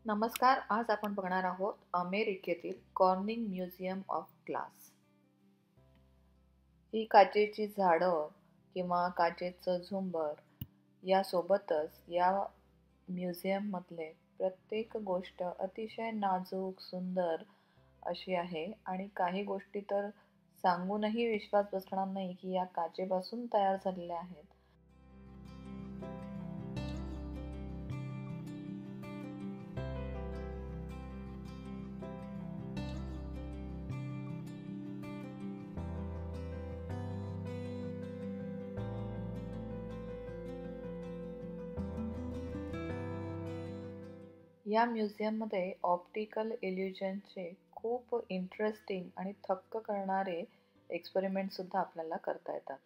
नमस्कार. आज आपण बघणार आहोत अमेरिकेतील कॉर्निंग म्युझियम ऑफ ग्लास. ही काचेची झाडं किंवा काचेचं झुंबर यासोबतच या म्युझियममधले प्रत्येक गोष्ट अतिशय नाजूक, सुंदर अशी आहे आणि काही गोष्टी तर सांगूनही विश्वास बसणार नाही की या काचेपासून तयार झालेल्या आहेत. या म्युझियममध्ये ऑप्टिकल इल्युजनचे खूप इंटरेस्टिंग आणि थक्क करणारे एक्सपेरिमेंट सुद्धा आपल्याला करता येतात.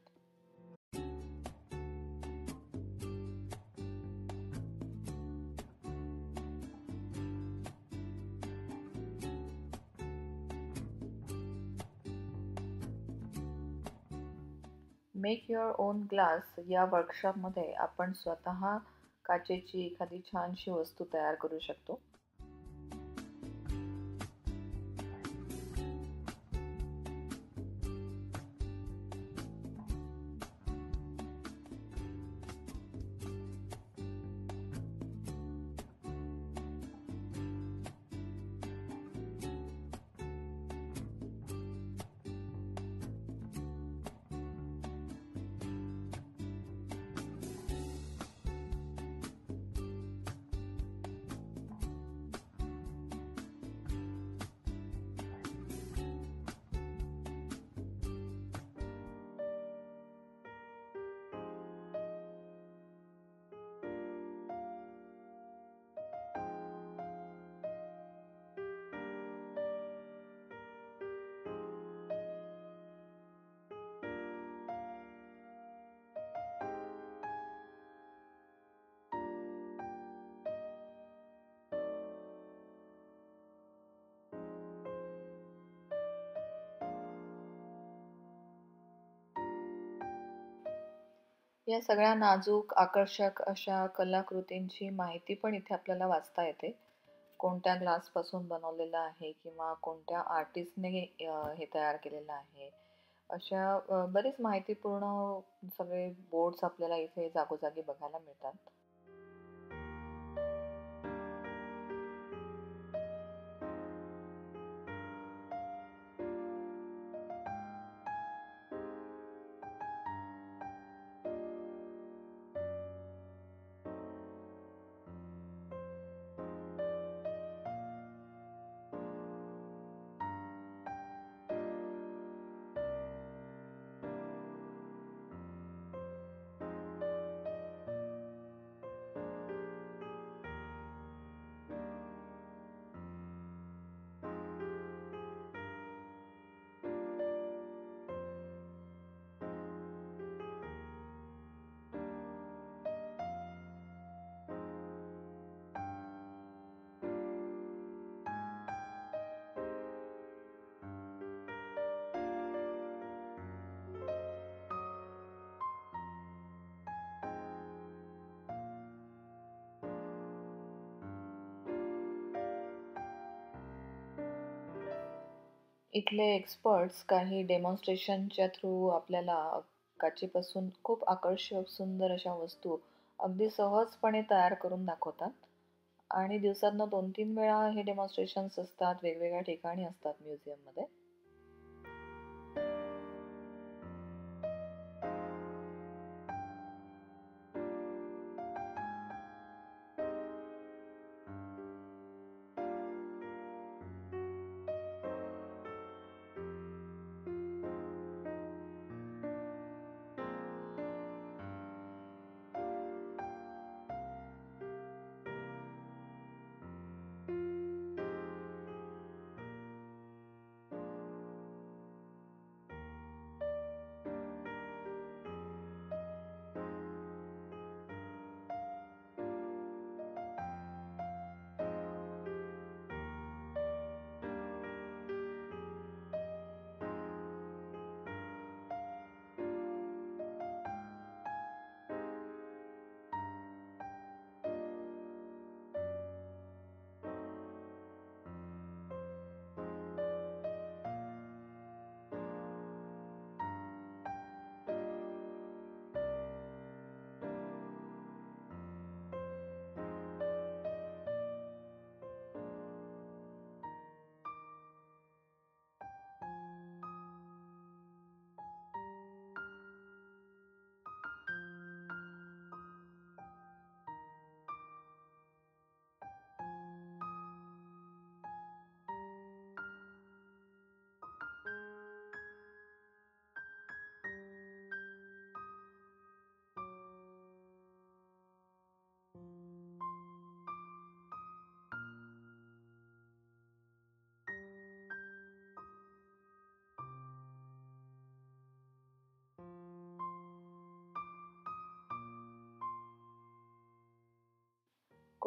मेक युअर ओन ग्लास या वर्कशॉपमध्ये आपण स्वतः काचेची एखादी छानशी वस्तू तयार करू शकतो. या सगळ्या नाजूक, आकर्षक अशा कलाकृतींची माहिती पण इथे आपल्याला वाचता येते. कोणत्या ग्लासपासून बनवलेलं आहे किंवा कोणत्या आर्टिस्टने हे तयार केलेलं आहे. अशा बरीच माहितीपूर्ण सगळे बोर्ड्स आपल्याला इथे जागोजागी बघायला मिळतात. इथले एक्सपर्ट्स काही डेमॉन्स्ट्रेशनच्या थ्रू आपल्याला काचेपासून खूप आकर्षक सुंदर अशा वस्तू अगदी सहजपणे तयार करून दाखवतात. आणि दिवसातनं 2-3 वेळा हे डेमॉन्स्ट्रेशन्स असतात, वेगवेगळ्या ठिकाणी असतात म्युझियममध्ये.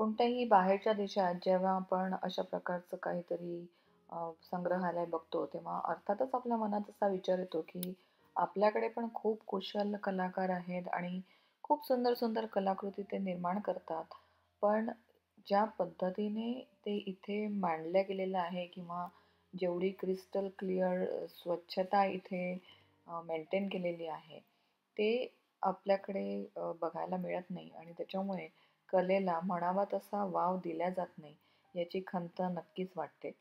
कोणत्याही बाहेरच्या देशात जेव्हा आपण अशा प्रकारचं काहीतरी संग्रहालय बघतो, तेव्हा अर्थातच आपल्या मनात असा विचार येतो, की आपल्याकडे पण खूप कुशल कलाकार आहेत आणि खूप सुंदर सुंदर कलाकृती ते निर्माण करतात. पण ज्या पद्धतीने ते इथे मांडल्या गेलेलं आहे किंवा जेवढी क्रिस्टल क्लिअर स्वच्छता इथे मेंटेन केलेली आहे, ते आपल्याकडे बघायला मिळत नाही आणि त्याच्यामुळे कलेला म्हणावा तसा वाव दिला जात नाही, याची खंत नक्कीच वाटते.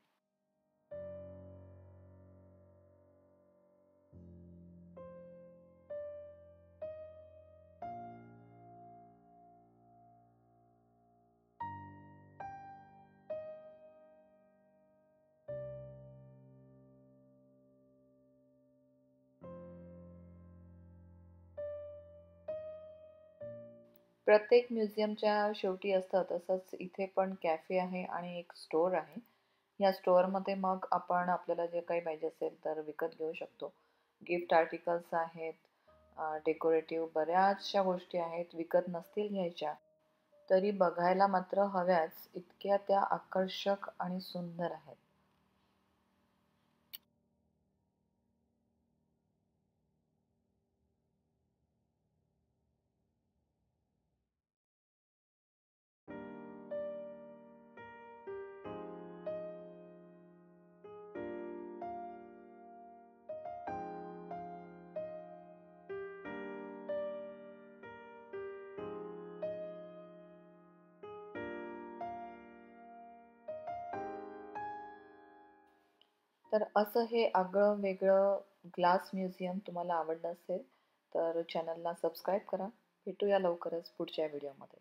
प्रत्येक म्युझियमच्या शेवटी असतं तसंच इथे पण कॅफे आहे आणि एक स्टोअर आहे. या स्टोअरमध्ये मग आपण आपल्याला जे काही पाहिजे असेल तर विकत घेऊ शकतो. गिफ्ट आर्टिकल्स आहेत, डेकोरेटिव्ह बऱ्याचशा गोष्टी आहेत. विकत नसतील घ्यायच्या, तरी बघायला मात्र हव्याच इतक्या त्या आकर्षक आणि सुंदर आहेत. तर असं हे आगळं वेगळं ग्लास म्युझियम तुम्हाला आवडलं असेल तर चॅनलला सबस्क्राईब करा. भेटूया लवकरच पुढच्या व्हिडिओमध्ये.